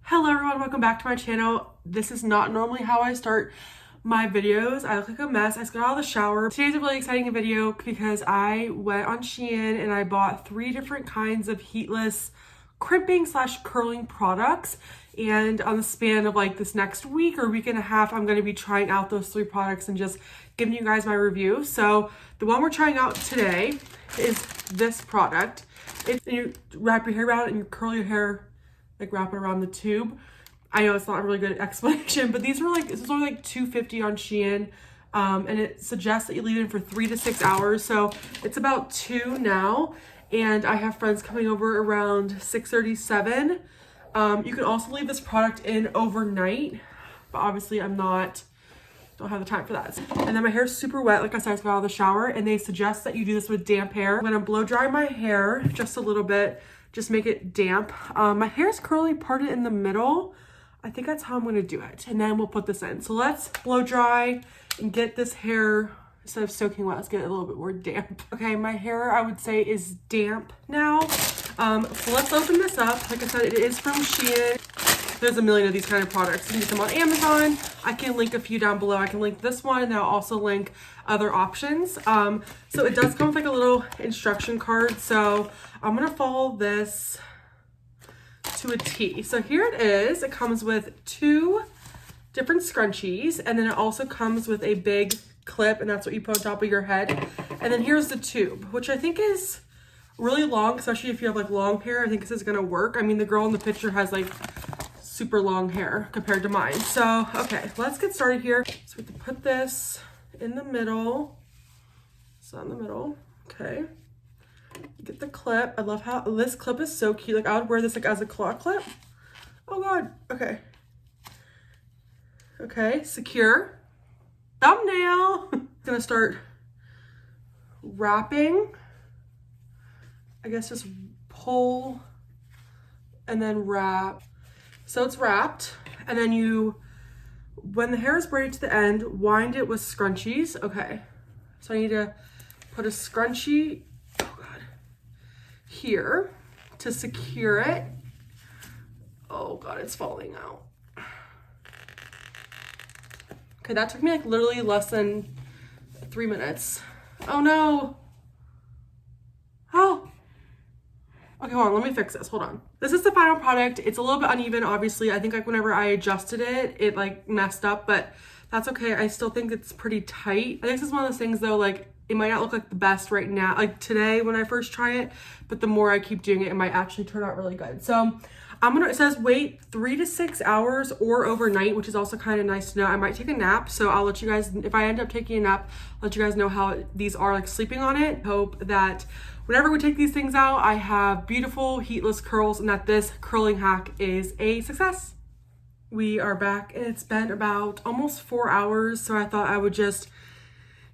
Hello everyone, welcome back to my channel. This is not normally how I start my videos. I look like a mess. I just got out of the shower. Today's a really exciting video because I went on Shein and I bought 3 different kinds of heatless crimping / curling products. And on the span of like this next week or week and a half, I'm going to be trying out those 3 products and just giving you guys my review. So the one we're trying out today is this product. You wrap your hair around it and you curl your hair, like wrap it around the tube. I know it's not a really good explanation, but these were like, this was only like $2.50 on Shein. And it suggests that you leave it in for 3 to 6 hours. So it's about 2 now. And I have friends coming over around 6:37. You can also leave this product in overnight, but obviously don't have the time for that. And then my hair is super wet. Like I said, I just got out of the shower and they suggest that you do this with damp hair. I'm gonna blow dry my hair just a little bit, just make it damp. My hair is curly parted in the middle. I think that's how I'm gonna do it. And then we'll put this in. So let's blow dry and get this hair, instead of soaking wet, let's get it a little bit more damp. Okay, my hair, I would say, is damp now. So let's open this up. Like I said, it is from Shein. There's a million of these kind of products. You can get them on Amazon. I can link a few down below. I can link this one and I'll also link other options. So it does come with like a little instruction card. So I'm gonna follow this to a T. So here it is. It comes with 2 different scrunchies, and then it also comes with a big clip, and that's what you put on top of your head. And then here's the tube, which I think is really long, especially if you have like long hair. I think this is gonna work. I mean, the girl in the picture has like super long hair compared to mine. So, okay, let's get started here. So we have to put this in the middle. So in the middle, okay. Get the clip. I love how this clip is so cute. Like I would wear this like as a claw clip. Oh God, okay. Okay, secure. Thumbnail. Gonna start wrapping. I guess just pull and then wrap. So it's wrapped, and then when the hair is braided to the end, wind it with scrunchies. Okay, so I need to put a scrunchie, oh God, here to secure it. Oh God, it's falling out. Okay, that took me like literally less than 3 minutes. Oh no. Oh. Okay, hold on, let me fix this, hold on. This is the final product. It's a little bit uneven, obviously. I think like whenever I adjusted it, it like messed up, but that's okay. I still think it's pretty tight. I think this is one of those things though, like it might not look like the best right now, like today when I first try it, but the more I keep doing it, it might actually turn out really good. So it says wait 3 to 6 hours or overnight, which is also kind of nice to know. I might take a nap, so I'll let you guys, if I end up taking a nap, I'll let you guys know how these are like sleeping on it. Hope that whenever we take these things out, I have beautiful heatless curls and that this curling hack is a success. We are back and it's been about almost 4 hours, so I thought I would just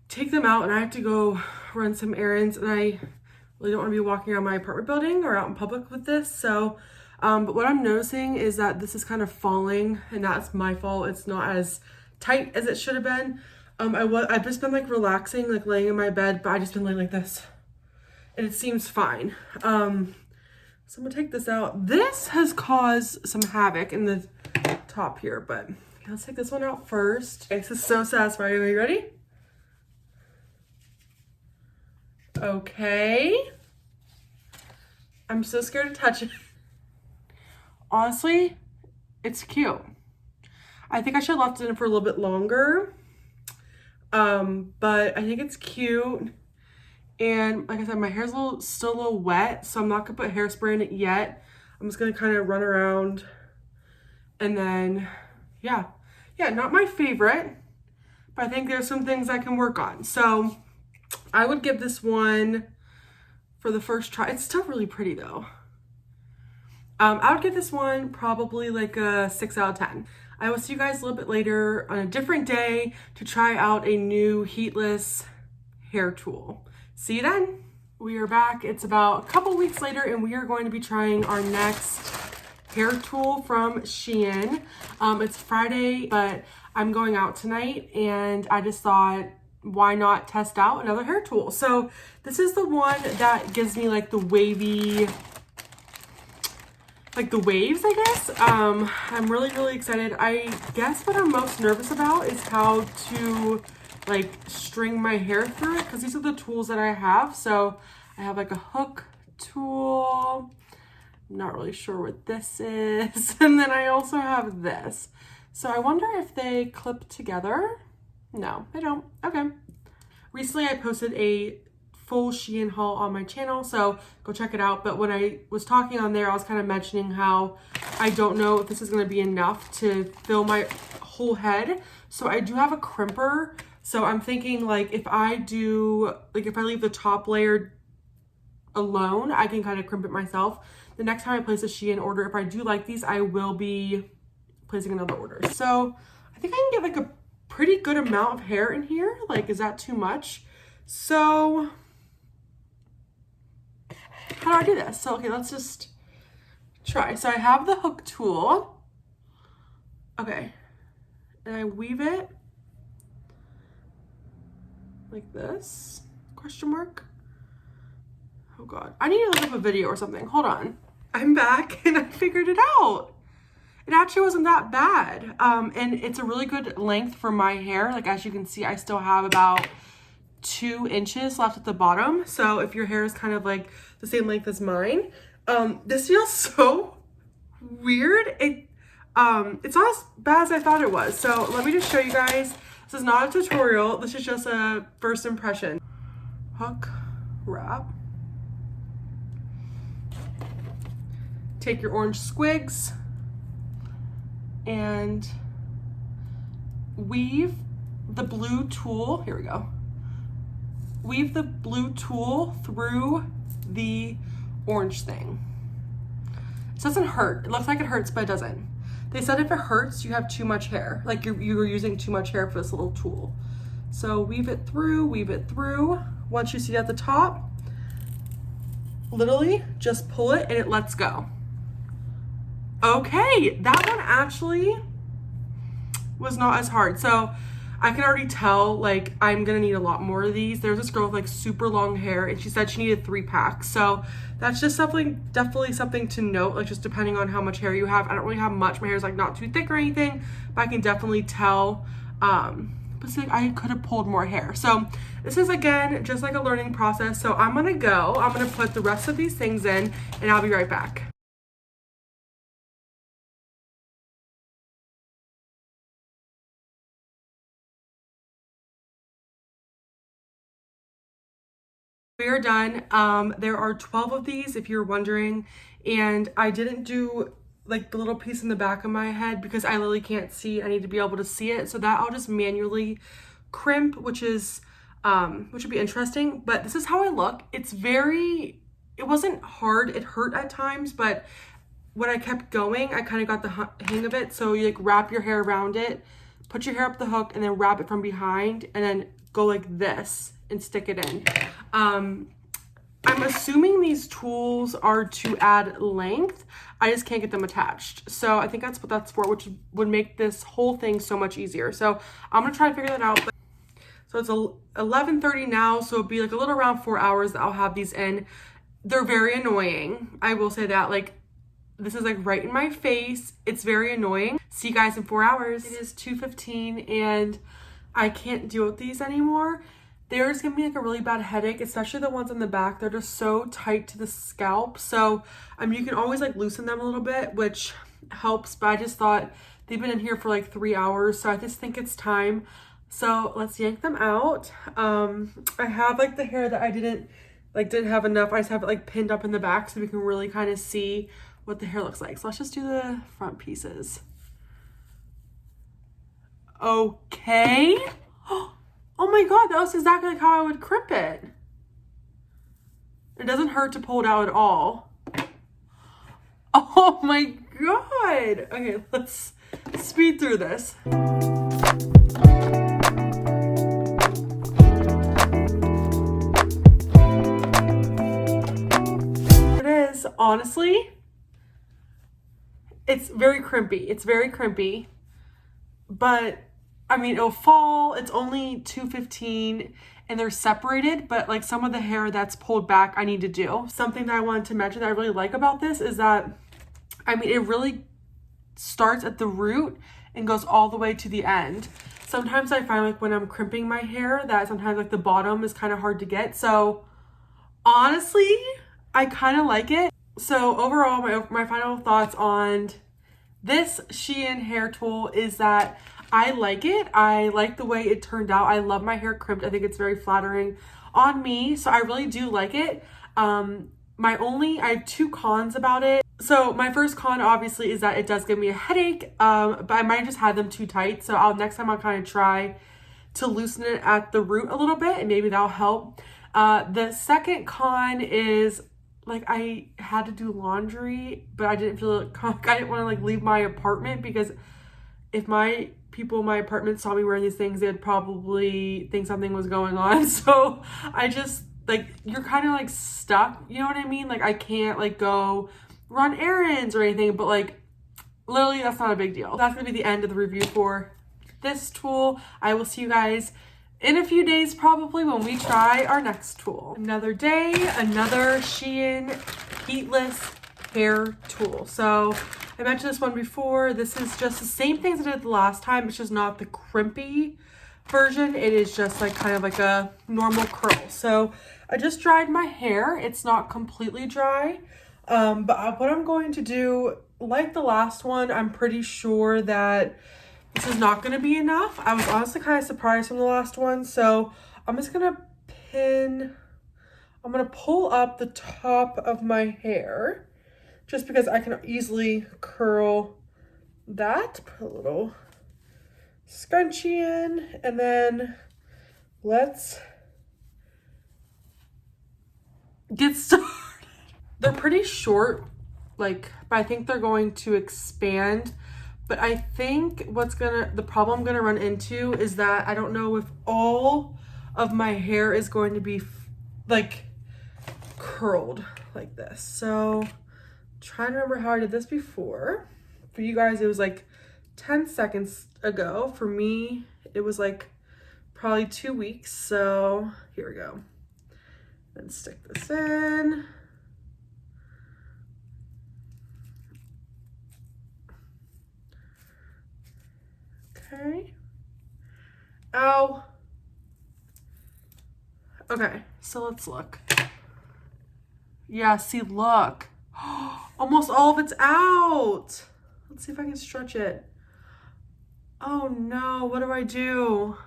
take them out, and I have to go run some errands, and I really don't want to be walking around my apartment building or out in public with this. So but what I'm noticing is that this is kind of falling, and that's my fault. It's not as tight as it should have been. I've just been like relaxing, like laying in my bed, but I just been laying like this and it seems fine. So I'm gonna take this out. This has caused some havoc in the top here, but let's take this one out first. Okay, this is so satisfying. Are you ready? Okay. I'm so scared to touch it. Honestly, it's cute. I think I should have left it in for a little bit longer. But I think it's cute. And like I said, my hair's still a little wet, so I'm not gonna put hairspray in it yet. I'm just gonna kind of run around, and then, yeah, not my favorite, but I think there's some things I can work on. So I would give this one, for the first try, it's still really pretty though. I would give this one probably like a 6 out of 10. I will see you guys a little bit later on a different day to try out a new heatless hair tool. See you then. We are back. It's about a couple weeks later, and we are going to be trying our next hair tool from Shein. It's Friday, but I'm going out tonight, and I just thought, why not test out another hair tool? So this is the one that gives me like the wavy like the waves, I guess. I'm really excited. I guess what I'm most nervous about is how to like string my hair through it, because these are the tools that I have. So I have like a hook tool. I'm not really sure what this is. And then I also have this. So I wonder if they clip together. No, they don't. Okay. Recently I posted a full Shein haul on my channel, so go check it out. But when I was talking on there, I was kind of mentioning how I don't know if this is going to be enough to fill my whole head. So I do have a crimper. So I'm thinking like if I leave the top layer alone, I can kind of crimp it myself. The next time I place a Shein order, if I do like these, I will be placing another order. So I think I can get like a pretty good amount of hair in here. Like, is that too much? So how do I do this? So, okay, let's just try. So I have the hook tool. Okay. And I weave it like this, question mark. Oh God, I need to look up a video or something. Hold on. I'm back and I figured it out. It actually wasn't that bad. And it's a really good length for my hair. Like, as you can see, I still have about 2 inches left at the bottom. So if your hair is kind of like the same length as mine, this feels so weird. It's not as bad as I thought it was. So let me just show you guys. This is not a tutorial. This is just a first impression. Hook, wrap. Take your orange squigs and weave the blue tool. Here we go. Weave the blue tool through the orange thing. It doesn't hurt. It looks like it hurts, but it doesn't. They said if it hurts, you have too much hair. Like you're using too much hair for this little tool. So weave it through, weave it through. Once you see it at the top, literally just pull it and it lets go. Okay, that one actually was not as hard. So I can already tell, like, I'm gonna need a lot more of these. There's this girl with like super long hair and she said she needed 3 packs. So that's just definitely something to note, like just depending on how much hair you have. I don't really have much. My hair is like not too thick or anything, but I can definitely tell, but see, I could have pulled more hair. So this is, again, just like a learning process. So I'm gonna put the rest of these things in and I'll be right back. We are done. There are 12 of these, if you're wondering, and I didn't do like the little piece in the back of my head because I literally can't see. I need to be able to see it, so that I'll just manually crimp, which would be interesting. But this is how I look. It wasn't hard. It hurt at times, but when I kept going, I kind of got the hang of it. So you like wrap your hair around it, put your hair up the hook, and then wrap it from behind, and then go like this and stick it in. I'm assuming these tools are to add length. I just can't get them attached. So I think that's what that's for, which would make this whole thing so much easier. So I'm gonna try to figure that out. So it's 11:30 now, so it'll be like a little around 4 hours that I'll have these in. They're very annoying. I will say that, like, this is like right in my face. It's very annoying. See you guys in 4 hours. It is 2:15 and I can't deal with these anymore. They're just giving me like a really bad headache, especially the ones on the back. They're just so tight to the scalp. So, you can always like loosen them a little bit, which helps, but I just thought they've been in here for like 3 hours. So I just think it's time. So let's yank them out. I have like the hair that I didn't have enough. I just have it like pinned up in the back so we can really kind of see what the hair looks like. So let's just do the front pieces. Okay. Oh my God, that was exactly like how I would crimp it. It doesn't hurt to pull it out at all. Oh my God. Okay, let's speed through this. It is, honestly, it's very crimpy. It's very crimpy, but I mean, it'll fall. It's only 2:15 and they're separated, but like some of the hair that's pulled back, I need to do. Something that I wanted to mention that I really like about this is that I mean, it really starts at the root and goes all the way to the end. Sometimes I find like when I'm crimping my hair that sometimes like the bottom is kind of hard to get. So honestly, I kind of like it. So overall, my final thoughts on this Shein hair tool is that I like it. I like the way it turned out. I love my hair crimped. I think it's very flattering on me. So I really do like it. I have 2 cons about it. So my first con obviously is that it does give me a headache, but I might have just had them too tight. So next time I'll kind of try to loosen it at the root a little bit and maybe that'll help. The second con is like I had to do laundry, but I didn't feel like I didn't want to like leave my apartment because if my people in my apartment saw me wearing these things, they'd probably think something was going on. So I just like, you're kind of like stuck, you know what I mean? Like I can't like go run errands or anything, but like literally that's not a big deal. That's gonna be the end of the review for this tool. I will see you guys in a few days probably when we try our next tool. Another day, another Shein Heatless hair tool. So I mentioned this one before. This is just the same things I did the last time. It's just not the crimpy version. It is just like kind of like a normal curl. So I just dried my hair. It's not completely dry. But what I'm going to do, like the last one, I'm pretty sure that this is not going to be enough. I was honestly kind of surprised from the last one. So I'm just going to pull up the top of my hair just because I can easily curl that. Put a little scrunchie in, and then let's get started. They're pretty short, like, but I think they're going to expand. But I think the problem I'm gonna run into is that I don't know if all of my hair is going to be like curled like this. So I'm trying to remember how I did this before. For you guys, it was like 10 seconds ago. For me, it was like probably 2 weeks. So here we go. Then stick this in. Okay. Ow. Okay, so let's look. Yeah, see, look. Almost all of it's out. Let's see if I can stretch it. Oh no, what do I do?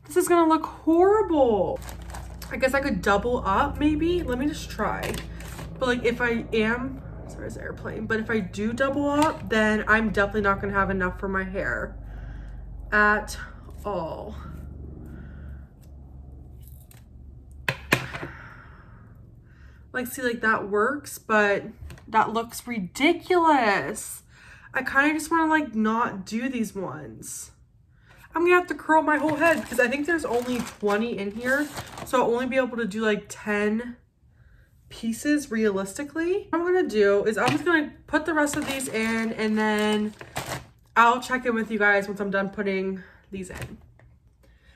This is gonna look horrible. I guess I could double up maybe. Let me just try. But like if I am, sorry, it's an airplane. But if I do double up, then I'm definitely not gonna have enough for my hair at all. Like, see, like that works, but that looks ridiculous. I kind of just want to like not do these ones. I'm gonna have to curl my whole head because I think there's only 20 in here. So I'll only be able to do like 10 pieces realistically. What I'm gonna do is I'm just gonna put the rest of these in and then I'll check in with you guys once I'm done putting these in.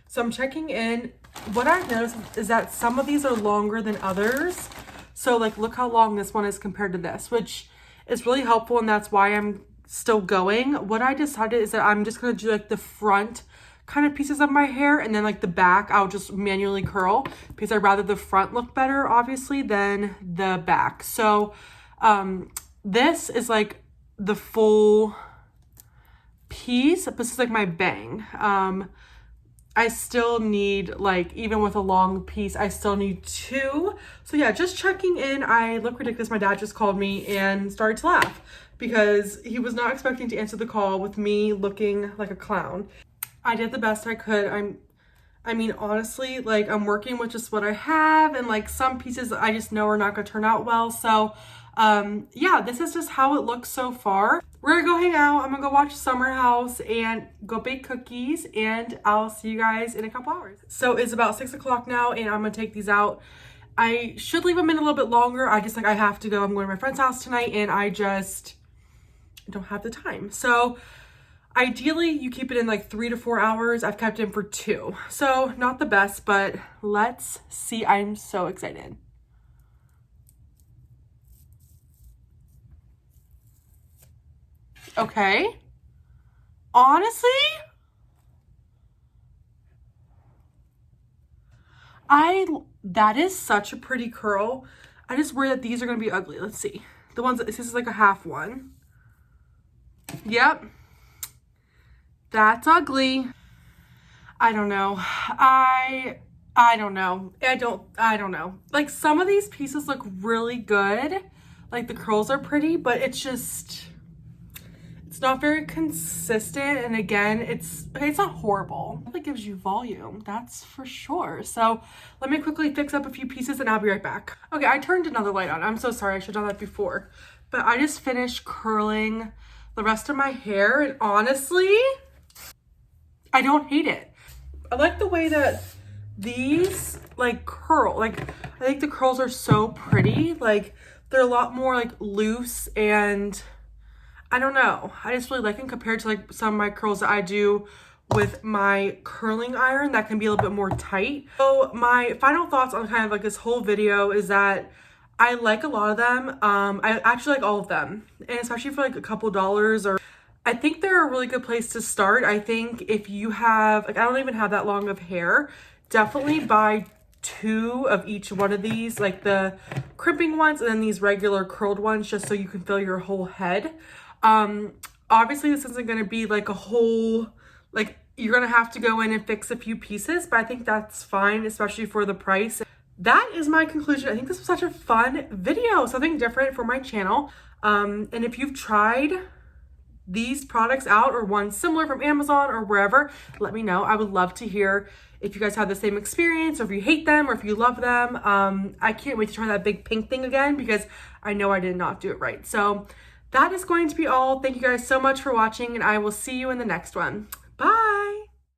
So I'm checking in. What I've noticed is that some of these are longer than others. So like, look how long this one is compared to this, which is really helpful. And that's why I'm still going. What I decided is that I'm just going to do like the front kind of pieces of my hair. And then like the back, I'll just manually curl because I'd rather the front look better, obviously, than the back. So this is like the full piece. This is like my bang. I still need, like, even with a long piece, I still need 2. So yeah, just checking in. I look ridiculous. My dad just called me and started to laugh because he was not expecting to answer the call with me looking like a clown. I did the best I could. I mean, honestly, like, I'm working with just what I have, and like some pieces I just know are not gonna turn out well. So yeah, this is just how it looks so far. We're gonna go hang out. I'm gonna go watch Summer House and go bake cookies, and I'll see you guys in a couple hours. So it's about 6 o'clock now, and I'm gonna take these out. I should leave them in a little bit longer. I have to go. I'm going to my friend's house tonight, and I don't have the time. So ideally you keep it in like 3 to 4 hours. I've kept it in for 2. So not the best, but let's see. I'm so excited. Okay. Honestly, that is such a pretty curl. I just worry that these are gonna be ugly. Let's see. The ones that this is like a half one. Yep. That's ugly. I don't know. I don't know. I don't know. Like some of these pieces look really good. Like the curls are pretty, but it's not very consistent. And again, it's not horrible. It gives you volume, that's for sure. So let me quickly fix up a few pieces and I'll be right back. Okay, I turned another light on. I'm so sorry, I should have done that before. But I just finished curling the rest of my hair, and honestly, I don't hate it. I like the way that these like curl. Like I think the curls are so pretty. Like they're a lot more like loose, and I don't know. I just really like them compared to like some of my curls that I do with my curling iron that can be a little bit more tight. So my final thoughts on kind of like this whole video is that I like a lot of them. I actually like all of them, and especially for like a couple dollars, or I think they're a really good place to start. I think if you have, like I don't even have that long of hair, definitely buy 2 of each one of these, like the crimping ones and then these regular curled ones, just so you can fill your whole head. Obviously this isn't going to be like a whole, like you're going to have to go in and fix a few pieces, but I think that's fine, especially for the price. That is my conclusion. I think this was such a fun video, something different for my channel. And if you've tried these products out or one similar from Amazon or wherever, let me know. I would love to hear if you guys have the same experience, or if you hate them, or if you love them. I can't wait to try that big pink thing again, because I know I did not do it right. So that is going to be all. Thank you guys so much for watching, and I will see you in the next one.